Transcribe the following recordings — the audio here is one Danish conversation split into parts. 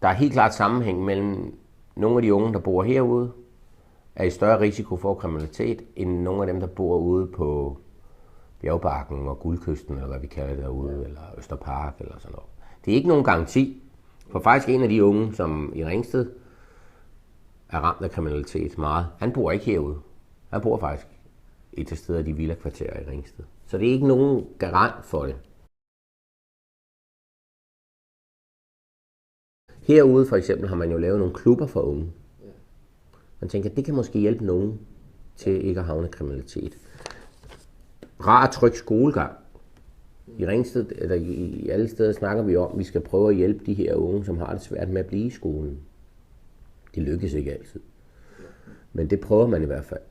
Der er helt klart sammenhæng mellem nogle af de unge, der bor herude, er i større risiko for kriminalitet, end nogle af dem, der bor ude på Bjergbakken og Guldkysten, eller hvad vi kalder det derude, eller Østerpark, eller sådan noget. Det er ikke nogen garanti, for faktisk en af de unge, som i Ringsted er ramt af kriminalitet meget, han bor ikke herude. Han bor faktisk et af steder af de villakvarterer i Ringsted. Så det er ikke nogen garant for det. Herude for eksempel har man jo lavet nogle klubber for unge. Man tænker, at det kan måske hjælpe nogen til ikke at havne kriminalitet. Rar og tryg skolegang. I Ringsted, eller i alle steder snakker vi om, at vi skal prøve at hjælpe de her unge, som har det svært med at blive i skolen. Det lykkes ikke altid. Men det prøver man i hvert fald.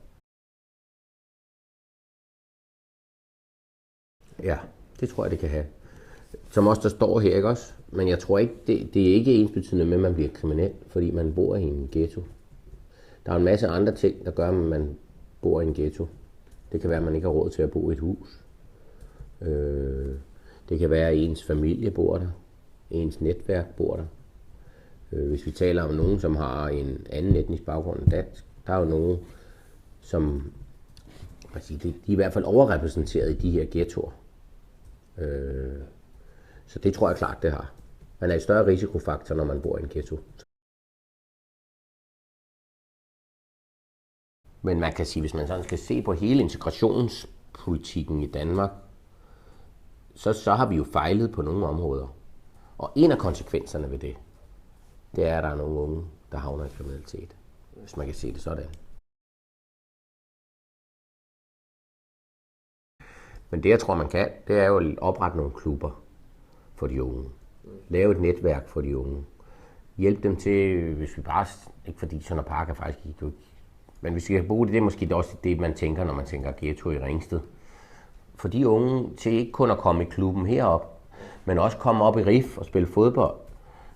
Ja, det tror jeg, det kan have. Som også der står her, ikke også? Men jeg tror ikke, det er ikke ensbetydende med, at man bliver kriminel, fordi man bor i en ghetto. Der er en masse andre ting, der gør, at man bor i en ghetto. Det kan være, at man ikke har råd til at bo i et hus. Det kan være, at ens familie bor der. Ens netværk bor der. Hvis vi taler om nogen, som har en anden etnisk baggrund end dansk, der er jo nogen, som de er i hvert fald overrepræsenteret i de her ghettoer. Så det tror jeg klart, det har. Man er i større risikofaktor, når man bor i en ghetto. Men man kan sige, hvis man sådan skal se på hele integrationspolitikken i Danmark, så har vi jo fejlet på nogle områder. Og en af konsekvenserne ved det, det er, at der er nogle unge, der havner i kriminalitet. Hvis man kan se det sådan. Men det, jeg tror, man kan, det er jo at oprette nogle klubber for de unge. Lave et netværk for de unge. Hjælp dem til, hvis vi bare, ikke fordi Sønder Park er faktisk ikke, men hvis vi kan bruge det, det er måske også det, man tænker, når man tænker ghetto i Ringsted. For de unge til ikke kun at komme i klubben herop, men også komme op i RIF og spille fodbold,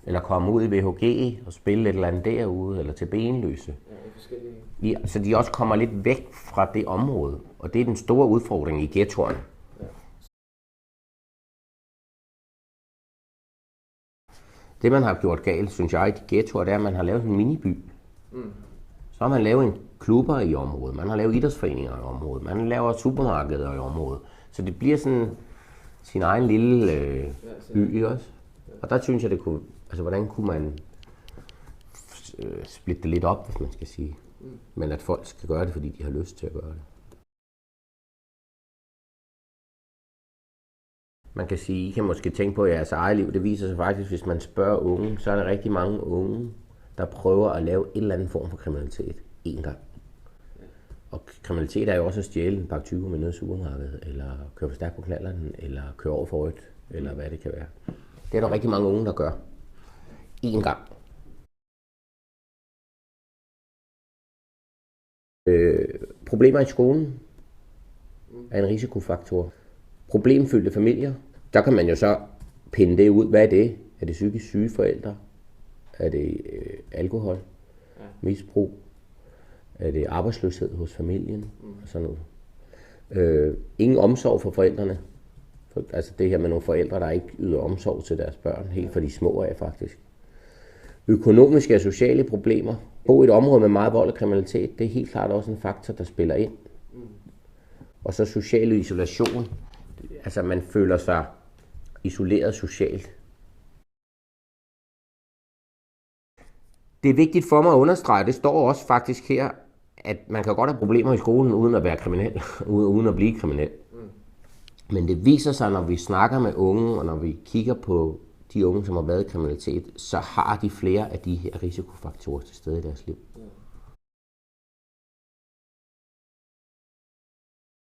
eller komme ud i VHG og spille et eller andet derude, eller til Benløse. Ja, så de også kommer lidt væk fra det område, og det er den store udfordring i ghettoerne. Det, man har gjort galt, synes jeg, i de ghettoer, det er, at man har lavet en miniby. Så har man lavet en klubber i området, man har lavet idrætsforeninger i området, man laver supermarkeder i området. Så det bliver sådan sin egen lille by også. Og der synes jeg, det kunne, altså hvordan kunne man splitte det lidt op, hvis man skal sige. Men at folk skal gøre det, fordi de har lyst til at gøre det. Man kan sige, I kan måske tænke på jeres eget liv. Det viser sig faktisk, hvis man spørger unge, så er der rigtig mange unge, der prøver at lave en eller anden form for kriminalitet en gang. Og kriminalitet er jo også at stjæle en pakke 20 med nede i supermarkedet, eller køre for stærkt på knallerten, eller køre over for rødt, eller hvad det kan være. Det er der rigtig mange unge, der gør en gang. Problemer i skolen er en risikofaktor. Problemfyldte familier, der kan man jo så pinde det ud. Hvad er det? Er det psykisk syge forældre? Er det alkohol? Misbrug? Er det arbejdsløshed hos familien? Og sådan noget. Ingen omsorg for forældrene. Altså det her med nogle forældre, der ikke yder omsorg til deres børn, helt for de små af faktisk. Økonomiske og sociale problemer. Bo i et område med meget vold og kriminalitet, det er helt klart også en faktor, der spiller ind. Og så social isolation. Altså man føler sig isoleret socialt. Det er vigtigt for mig at understrege, det står også faktisk her, at man kan godt have problemer i skolen uden at være kriminel, uden at blive kriminel. Men det viser sig, når vi snakker med unge, og når vi kigger på de unge, som har været i kriminalitet, så har de flere af de her risikofaktorer til stede i deres liv.